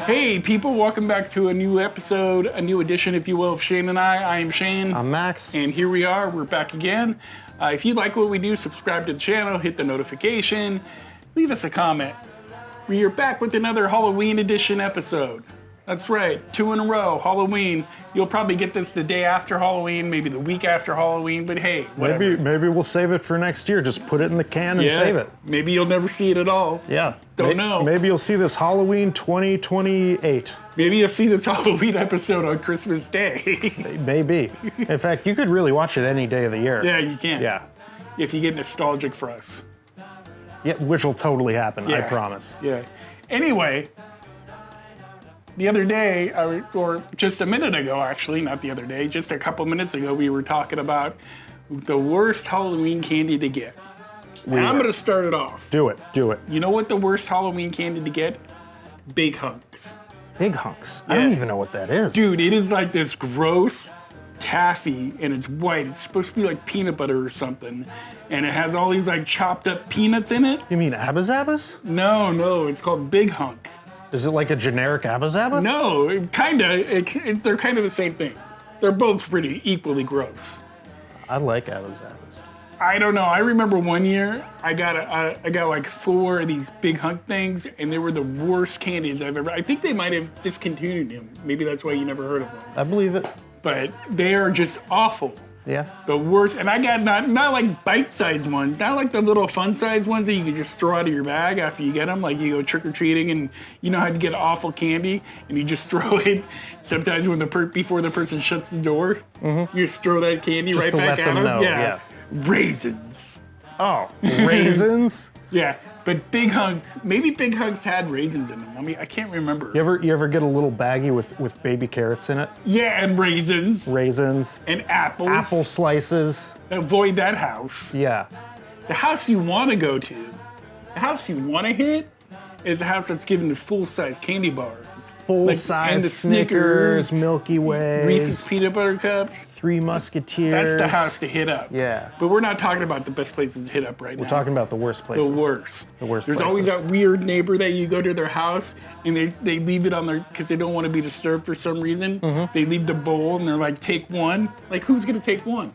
Hey people, welcome back to a new episode, a new edition, if you will, of Shayne and I. I am Shayne. I'm Max. And here we are, we're back again. If you like what we do, subscribe to the channel, hit the notification, leave us a comment. We are back with another Halloween edition episode. That's right, 2 in a row, Halloween. You'll probably get this the day after Halloween, maybe the week after Halloween, but hey, whatever. Maybe we'll save it for next year. Just put it in the can and save it. Maybe you'll never see it at all. Yeah. Don't know. Maybe you'll see this Halloween 2028. Maybe you'll see this Halloween episode on Christmas Day. Maybe. In fact, you could really watch it any day of the year. Yeah, you can. Yeah. If you get nostalgic for us. Yeah, which will totally happen, I Yeah. promise. Yeah. Anyway, the other day, or just a minute ago, actually, not the other day, just a couple minutes ago, we were talking about the worst Halloween candy to get. And I'm going to start it off. Do it. You know what the worst Halloween candy to get? Big hunks. Big hunks. I don't even know what that is. Dude, it is like this gross taffy, and it's white. It's supposed to be like peanut butter or something. And it has all these like chopped up peanuts in it. You mean Abba Zabbas? No, it's called Big Hunk. Is it like a generic Abba Zabba? No, they're kind of the same thing. They're both pretty equally gross. I like Abba Zabbas. I don't know. I remember one year I got like 4 of these Big Hunk things, and they were the worst candies I've ever. I think they might have discontinued them. Maybe that's why you never heard of them. I believe it. But they are just awful. Yeah. The worst. And I got not like bite-sized ones, not like the little fun-sized ones that you can just throw out of your bag after you get them. Like you go trick-or-treating and you know how to get awful candy and you just throw it. Sometimes when before the person shuts the door, you just throw that candy Just right to back let at them them. know, yeah. Raisins. Oh, raisins? Yeah, but Big Hunks, maybe Big Hunks had raisins in them. I mean, I can't remember. You ever get a little baggie with baby carrots in it? Yeah, and raisins. Raisins. And apples. Apple slices. Avoid that house. Yeah. The house you want to go to, the house you want to hit, is a house that's given the full-size candy bars. Full-size and the Snickers, Milky Ways, Reese's Peanut Butter Cups. Three Musketeers. That's the house to hit up. Yeah. But we're not talking about the best places to hit up right now. We're talking about the worst places. The worst. The worst There's places. always that weird neighbor that you go to their house and they leave it on their, because they don't want to be disturbed for some reason. They leave the bowl and they're like, take one. Like, who's going to take one?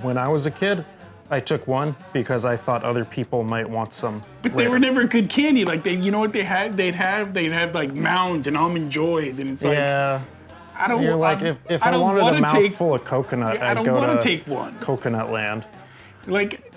When I was a kid, I took one because I thought other people might want some. But they were never good candy. Like, you know what they had? They'd have like Mounds and Almond Joys, and it's like, Yeah. I don't. You're like, if I wanted a mouthful of coconut, I I'd don't go want to to take one. Coconut Land. Like,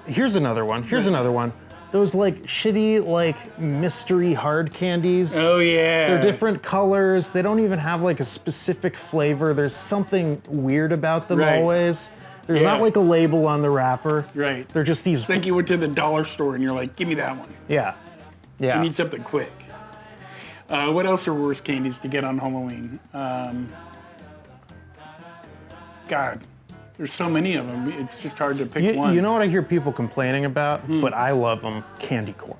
Here's another one. Those like shitty like mystery hard candies. oh yeah, They're different colors. They don't even have like a specific flavor. There's something weird about them Right. always. There's Yeah. not like a label on the wrapper. Right. They're just these. It's like you went to the dollar store and you're like, give me that one. Yeah. I Yeah. need something quick. What else are worst candies to get on Halloween? God, there's so many of them. It's just hard to pick one. You know what I hear people complaining about, but I love them? Candy corn.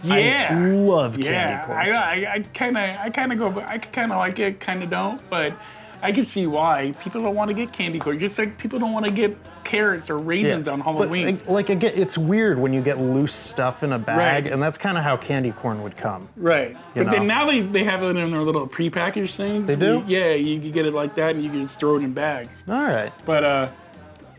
Yeah. I love candy Yeah, corn. I kind of like it, kind of don't, but I can see why people don't want to get candy corn. Just like people don't want to get carrots or raisins on Halloween. But, like again, it's weird when you get loose stuff in a bag, Right. and that's kind of how candy corn would come. Right. But know. then now they have it in their little prepackaged things. They do? Yeah, you get it like that and you can just throw it in bags. All right. But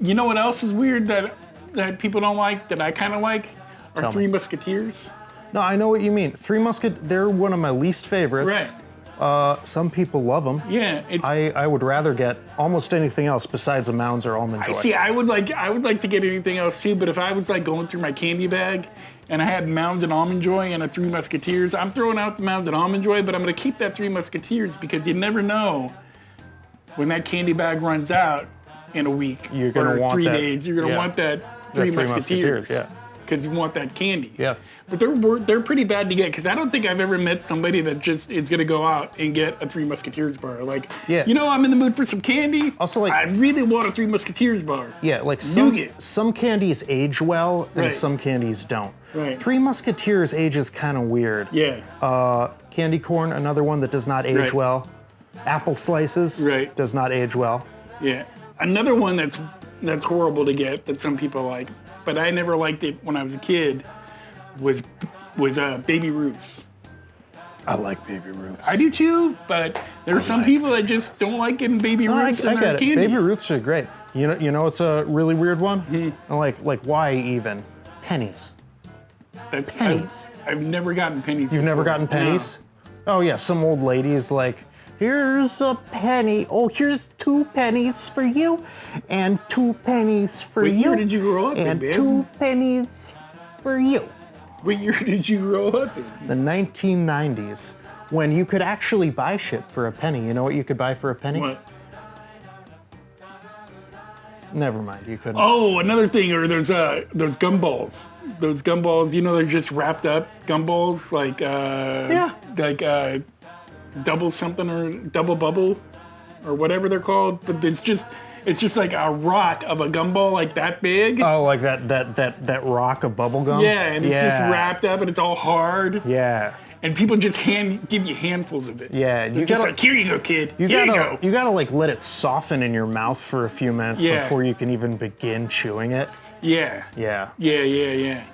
you know what else is weird that people don't like, that I kind of like? Are Tell me. Three Musketeers. No, I know what you mean. They're one of my least favorites. Right. Some people love them. Yeah. I would rather get almost anything else besides a Mounds or Almond Joy. See, I would like to get anything else too, but if I was like going through my candy bag and I had Mounds and Almond Joy and a Three Musketeers, I'm throwing out the Mounds and Almond Joy, but I'm going to keep that Three Musketeers because you never know when that candy bag runs out in a week You're gonna or want 3 that- days. You're going to yeah. want that Three Musketeers. Yeah. Because you want that candy. Yeah. But they're pretty bad to get because I don't think I've ever met somebody that just is going to go out and get a Three Musketeers bar. Like, Yeah. you know, I'm in the mood for some candy. Also, like- I really want a Three Musketeers bar. Yeah, like Nougat. some candies age well and Right. some candies don't. Right. Three Musketeers ages kind of weird. Yeah. Candy corn, another one that does not age Right. well. Apple slices Right. does not age well. Yeah. Another one that's horrible to get that some people like, but I never liked it when I was a kid, was Baby Ruth's. I like Baby Ruths. I do too, but there's some people that just don't like getting Baby Ruths in I their get it. candy. Baby Ruths are great. You know, it's a really weird one. Like why even pennies? That's, Pennies. I've never gotten pennies. You've never gotten pennies? Oh yeah, some old lady is like, here's a penny. Oh, here's 2 pennies for you, and 2 pennies for What you. year did you grow up in, and babe? 2 pennies for you. What year did you grow up in? The 1990s, when you could actually buy shit for a penny. You know what you could buy for a penny? What? Never mind, you couldn't. Oh, another thing, or there's gumballs. Those gumballs, you know, they're just wrapped up gumballs, like double something or double bubble, or whatever they're called. But it's just like a rock of a gumball, like that big. Oh, like that rock of bubble gum? Yeah, and it's just wrapped up, and it's all hard. Yeah. And people just give you handfuls of it. Yeah, They're just like, here you go, kid. You Here gotta, you go. like let it soften in your mouth for a few minutes before you can even begin chewing it. Yeah. Yeah. Yeah.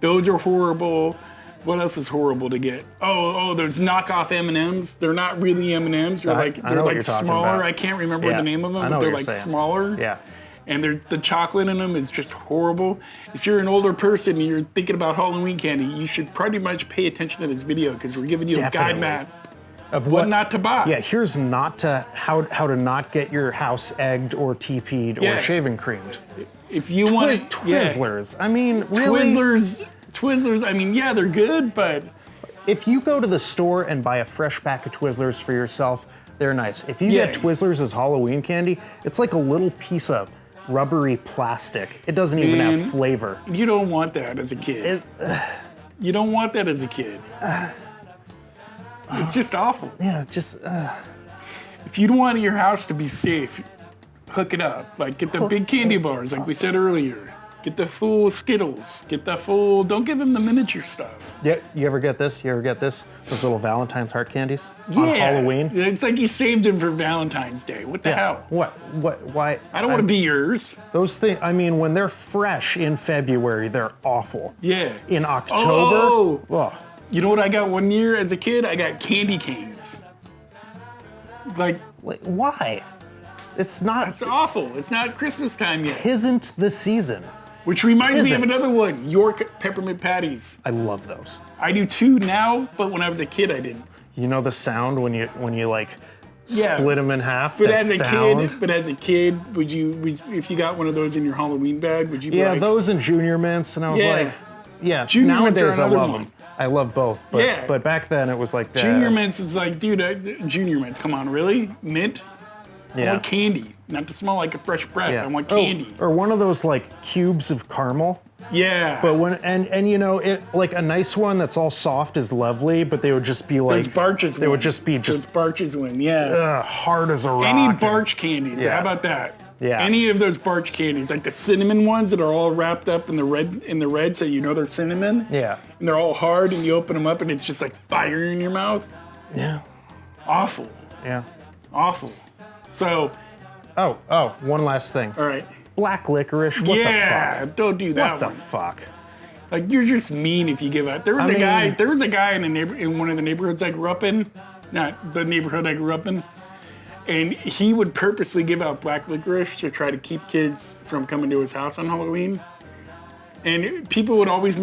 Those are horrible. What else is horrible to get? Oh, there's knockoff M&Ms. They're not really M&Ms. They're I like know what you're talking smaller. about. I can't remember Yeah, the name of them, I know but they're what you're like saying. smaller. Yeah. And the chocolate in them is just horrible. If you're an older person and you're thinking about Halloween candy, you should pretty much pay attention to this video because we're giving you a guide Definitely. map Of what not to buy. Yeah, here's how to not get your house egged or TP'd Yeah. or shaving creamed. If you want Twizzlers. I mean, really? Twizzlers, I mean, yeah, they're good, but If you go to the store and buy a fresh pack of Twizzlers for yourself, they're nice. If you Yeah. get Twizzlers as Halloween candy, it's like a little piece of rubbery plastic. It doesn't even Man. have flavor. you don't want that as a kid. You don't want that as a kid. It's just awful. Yeah, just If you want your house to be safe, hook it up. Like, get the big candy bars, like we said earlier. Get the full Skittles. Get the full, don't give them the miniature stuff. yeah. You ever get this? Those little Valentine's heart candies Yeah. on Halloween. It's like you saved them for Valentine's Day. What the hell? What? Why? I don't want to be yours. Those things. I mean, when they're fresh in February, they're awful. Yeah. In October. Oh. Ugh. You know what I got one year as a kid? I got candy canes. Like, Why? It's not. it's awful. It's not Christmas time yet. Isn't the season. Which reminds me of Tisn't. another one, York peppermint patties. I love those. I do too now, but when I was a kid, I didn't. You know the sound when you like Yeah. split them in half. But that as a sound? kid, would you if you got one of those in your Halloween bag, would you be Yeah, like, those and Junior Mints, and I was Yeah. like, yeah. Junior Mints are nowadays I another love one. them. I love both, but Yeah. but back then it was like Junior Mints is like, dude, Junior Mints, come on, really? Mint? I Yeah. want candy, not to smell like a fresh breath. Yeah. I want Oh, candy. or one of those like cubes of caramel. Yeah. But when and you know it like a nice one that's all soft is lovely, but they would just be like those Barches they would just be those Barches win, yeah. hard as a rock. Any and- Barch candies, Yeah. how about that? Yeah. Any of those Barch candies, like the cinnamon ones that are all wrapped up in the red, so you know they're cinnamon. Yeah. And they're all hard, and you open them up, and it's just like fire in your mouth. Yeah. Awful, Yeah. awful. So, Oh, one last thing. all right. Black licorice. What the fuck? Don't do that What the one. fuck? Like, you're just mean if you give out. There was a guy in one of the neighborhoods I grew up in, not the neighborhood I grew up in, and he would purposely give out black licorice to try to keep kids from coming to his house on Halloween. And we would always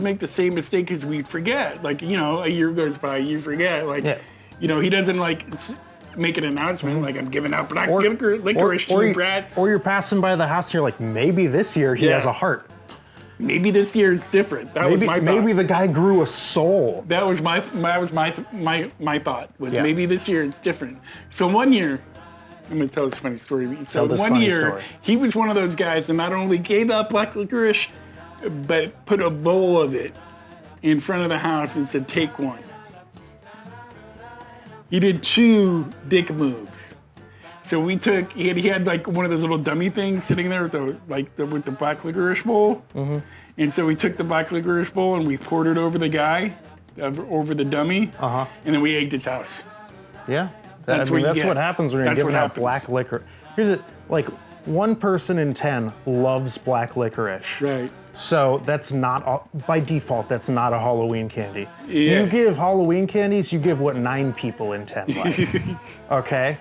make the same mistake because we'd forget. Like, you know, a year goes by, you forget. Like, Yeah. you know, he doesn't like make an announcement like I'm giving out black Or- licorice to you brats. Or you're passing by the house and you're like, maybe this year he Yeah. has a heart. Maybe this year it's different. That was my thought. Maybe the guy grew a soul. That was my thought was Yeah. maybe this year it's different. So one year, I'm gonna tell this funny story. So Tell this one funny year story. he was one of those guys that not only gave out black licorice, but put a bowl of it in front of the house and said, "Take one." He did 2 dick moves. So he had like one of those little dummy things sitting there with the black licorice bowl. Mm-hmm. And so we took the black licorice bowl and we poured it over the guy, over the dummy, Uh-huh. and then we egged his house. Yeah. That's what you that's get. what happens when you're That's giving what out happens. black licorice. Here's it. Like 1 person in 10 loves black licorice. Right. So that's not, by default, that's not a Halloween candy. Yeah. You give Halloween candies, you give what 9 people in 10 like. Okay?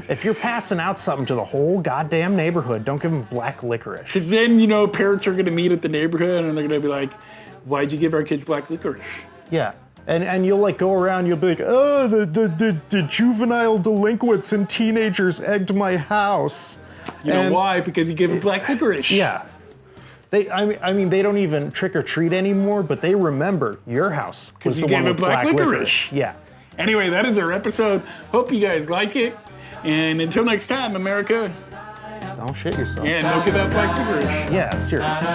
If you're passing out something to the whole goddamn neighborhood, don't give them black licorice. Because then, you know, parents are going to meet at the neighborhood and they're going to be like, why'd you give our kids black licorice? Yeah. And you'll like go around, you'll be like, oh, the juvenile delinquents and teenagers egged my house. You know why? Because you give them black licorice. Yeah. I mean, they don't even trick or treat anymore, but they remember your house was you the gave one it with black black licorice. Yeah. Anyway, that is our episode. Hope you guys like it. And until next time, America. Don't shit yourself. Yeah, don't give out black licorice. Yeah, seriously.